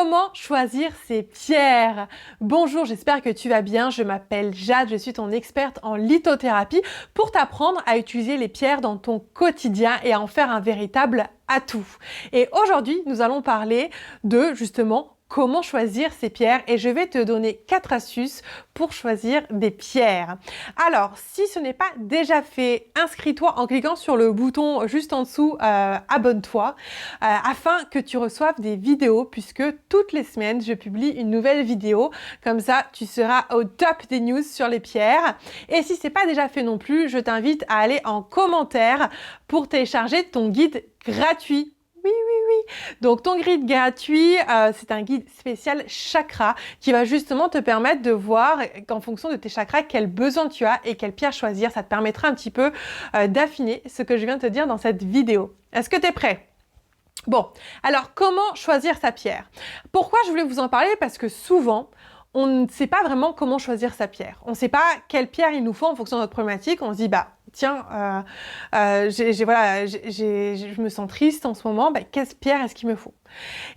Comment choisir ses pierres? Bonjour, j'espère que tu vas bien. Je m'appelle Jade, je suis ton experte en lithothérapie pour t'apprendre à utiliser les pierres dans ton quotidien et à en faire un véritable atout. Et aujourd'hui, nous allons parler de justement comment choisir ces pierres et je vais te donner 4 astuces pour choisir des pierres. Alors, si ce n'est pas déjà fait, inscris-toi en cliquant sur le bouton juste en dessous, abonne-toi, afin que tu reçoives des vidéos puisque toutes les semaines, je publie une nouvelle vidéo. Comme ça, tu seras au top des news sur les pierres. Et si ce n'est pas déjà fait non plus, je t'invite à aller en commentaire pour télécharger ton guide gratuit. Oui. Donc ton guide gratuit, c'est un guide spécial chakra qui va justement te permettre de voir qu'en fonction de tes chakras, quels besoins tu as et quelle pierre choisir. Ça te permettra un petit peu d'affiner ce que je viens de te dire dans cette vidéo. Est-ce que tu es prêt? Bon, alors comment choisir sa pierre? Pourquoi je voulais vous en parler? Parce que souvent, on ne sait pas vraiment comment choisir sa pierre. On ne sait pas quelle pierre il nous faut en fonction de notre problématique. On se dit, bah tiens, je me sens triste en ce moment, quelle pierre est-ce qu'il me faut?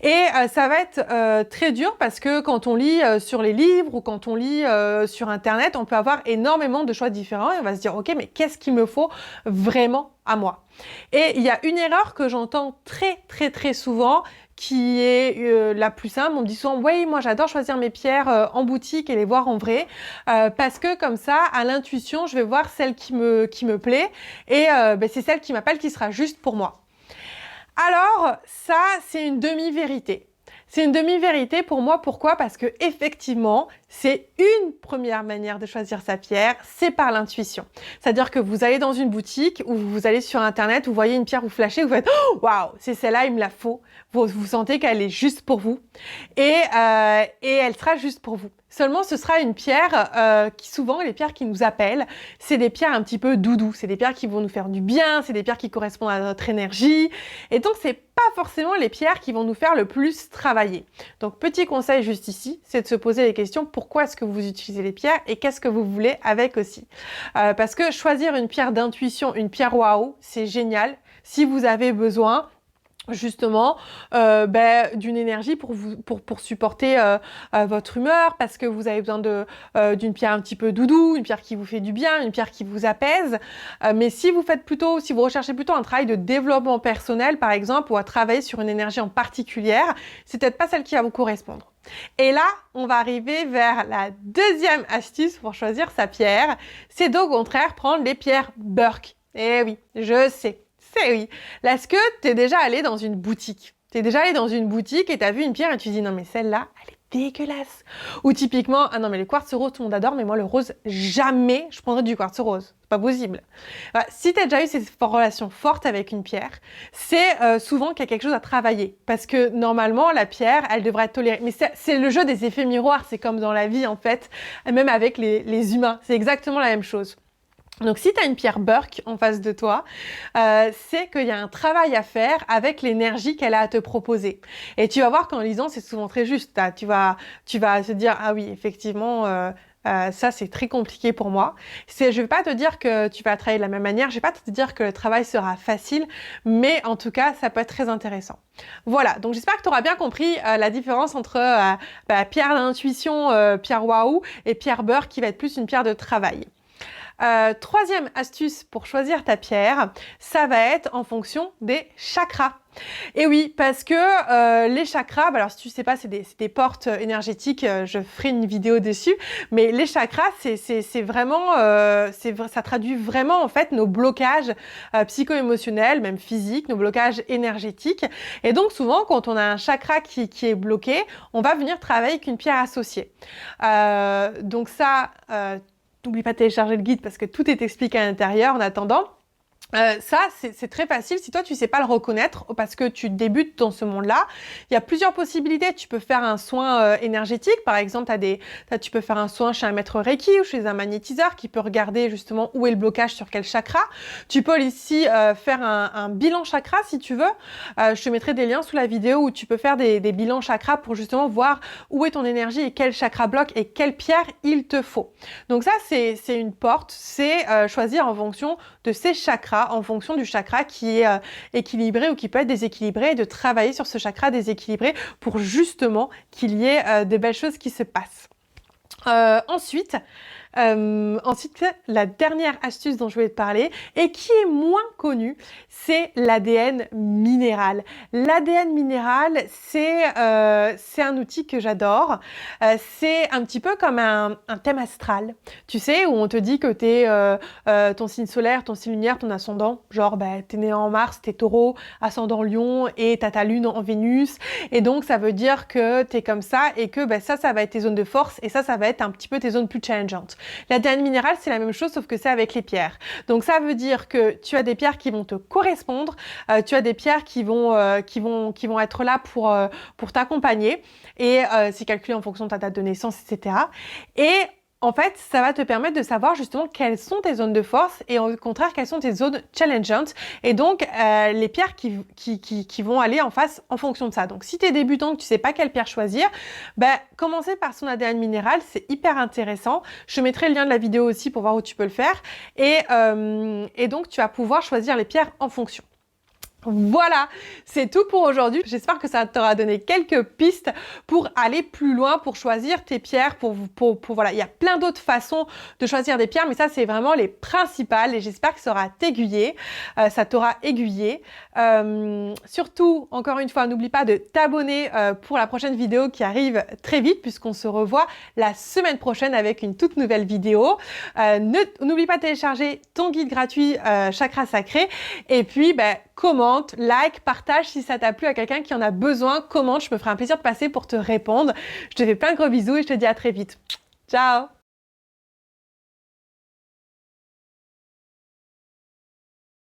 Et ça va être très dur parce que quand on lit sur les livres ou quand on lit sur Internet, on peut avoir énormément de choix différents et on va se dire, ok, mais qu'est-ce qu'il me faut vraiment à moi? Et il y a une erreur que j'entends très souvent qui est la plus simple. On me dit souvent, oui, moi j'adore choisir mes pierres en boutique et les voir en vrai parce que comme ça, à l'intuition, je vais voir celle qui me plaît et c'est celle qui m'appelle qui sera juste pour moi. Alors ça, c'est une demi-vérité. C'est une demi-vérité pour moi. Pourquoi? Parce que effectivement, c'est une première manière de choisir sa pierre, c'est par l'intuition. C'est-à-dire que vous allez dans une boutique ou vous allez sur Internet, vous voyez une pierre, vous flashez, vous faites « Waouh, c'est celle-là, il me la faut ». Vous sentez qu'elle est juste pour vous et elle sera juste pour vous. Seulement, ce sera une pierre qui, souvent, les pierres qui nous appellent, c'est des pierres un petit peu doudou. C'est des pierres qui vont nous faire du bien, c'est des pierres qui correspondent à notre énergie. Et donc, c'est pas forcément les pierres qui vont nous faire le plus travailler. Donc, petit conseil juste ici, c'est de se poser les questions pourquoi est-ce que vous utilisez les pierres et qu'est-ce que vous voulez avec aussi. Parce que choisir une pierre d'intuition, une pierre waouh, c'est génial. Si vous avez besoin justement d'une énergie pour supporter votre humeur parce que vous avez besoin d'une pierre un petit peu doudou, une pierre qui vous fait du bien, une pierre qui vous apaise. Mais si vous recherchez plutôt un travail de développement personnel par exemple ou à travailler sur une énergie en particulière, c'est peut-être pas celle qui va vous correspondre. Et là, on va arriver vers la deuxième astuce pour choisir sa pierre, c'est d'au contraire prendre les pierres Burke. Eh oui, je sais. C'est oui. Là, est-ce que tu es déjà allé dans une boutique? Tu es déjà allé dans une boutique et tu as vu une pierre et tu dis non mais celle-là, elle est dégueulasse. Ou typiquement, ah non mais le quartz rose, tout le monde adore, mais moi le rose, jamais je prendrais du quartz rose. C'est pas possible. Si tu as déjà eu cette relation forte avec une pierre, c'est souvent qu'il y a quelque chose à travailler. Parce que normalement, la pierre, elle devrait être tolérée. Mais c'est le jeu des effets miroirs, c'est comme dans la vie en fait, même avec les humains. C'est exactement la même chose. Donc, si tu as une pierre Burke en face de toi, c'est qu'il y a un travail à faire avec l'énergie qu'elle a à te proposer. Et tu vas voir qu'en lisant, c'est souvent très juste. Tu vas se dire, ah oui, effectivement, ça, c'est très compliqué pour moi. Je vais pas te dire que tu vas travailler de la même manière, je vais pas te dire que le travail sera facile, mais en tout cas, ça peut être très intéressant. Voilà, donc j'espère que tu auras bien compris la différence entre pierre d'intuition, pierre waouh, et pierre Burke qui va être plus une pierre de travail. Troisième astuce pour choisir ta pierre, ça va être en fonction des chakras. Et oui, parce que les chakras, alors si tu sais pas, c'est des portes énergétiques, je ferai une vidéo dessus, mais les chakras, c'est vraiment, ça traduit vraiment en fait nos blocages psycho-émotionnels, même physiques, nos blocages énergétiques. Et donc souvent, quand on a un chakra qui est bloqué, on va venir travailler avec une pierre associée. Donc ça, n'oublie pas de télécharger le guide parce que tout est expliqué à l'intérieur en attendant. Ça, c'est très facile. Si toi, tu sais pas le reconnaître parce que tu débutes dans ce monde-là, il y a plusieurs possibilités. Tu peux faire un soin énergétique. Par exemple, tu peux faire un soin chez un maître Reiki ou chez un magnétiseur qui peut regarder justement où est le blocage sur quel chakra. Tu peux ici faire un bilan chakra si tu veux. Je te mettrai des liens sous la vidéo où tu peux faire des bilans chakra pour justement voir où est ton énergie et quel chakra bloque et quelle pierre il te faut. Donc ça, c'est une porte. C'est choisir en fonction de ces chakras toi en fonction du chakra qui est équilibré ou qui peut être déséquilibré et de travailler sur ce chakra déséquilibré pour justement qu'il y ait de belles choses qui se passent. Ensuite, la dernière astuce dont je voulais te parler et qui est moins connue, c'est l'ADN minéral. L'ADN minéral, c'est un outil que j'adore. C'est un petit peu comme un thème astral, tu sais, où on te dit que t'es ton signe solaire, ton signe lunaire, ton ascendant. Genre, t'es né en Mars, t'es Taureau, ascendant Lion et t'as ta lune en Vénus. Et donc, ça veut dire que t'es comme ça et que ça va être tes zones de force et ça va être un petit peu tes zones plus challengeantes. L'ADN minéral, c'est la même chose, sauf que c'est avec les pierres. Donc, ça veut dire que tu as des pierres qui vont te correspondre, tu as des pierres qui vont être là pour t'accompagner et c'est calculé en fonction de ta date de naissance, etc. Et en fait, ça va te permettre de savoir justement quelles sont tes zones de force et au contraire, quelles sont tes zones challengeantes et donc les pierres qui vont aller en face en fonction de ça. Donc, si tu es débutant, que tu sais pas quelle pierre choisir, commencer par son ADN minéral, c'est hyper intéressant. Je te mettrai le lien de la vidéo aussi pour voir où tu peux le faire et donc, tu vas pouvoir choisir les pierres en fonction. Voilà, c'est tout pour aujourd'hui. J'espère que ça t'aura donné quelques pistes pour aller plus loin, pour choisir tes pierres, voilà. Il y a plein d'autres façons de choisir des pierres, mais ça, c'est vraiment les principales et j'espère que ça t'aura aiguillé. Surtout, encore une fois, n'oublie pas de t'abonner pour la prochaine vidéo qui arrive très vite puisqu'on se revoit la semaine prochaine avec une toute nouvelle vidéo. N'oublie pas de télécharger ton guide gratuit Chakra Sacré et puis, commente, like, partage si ça t'a plu à quelqu'un qui en a besoin, commente, je me ferai un plaisir de passer pour te répondre. Je te fais plein de gros bisous et je te dis à très vite. Ciao!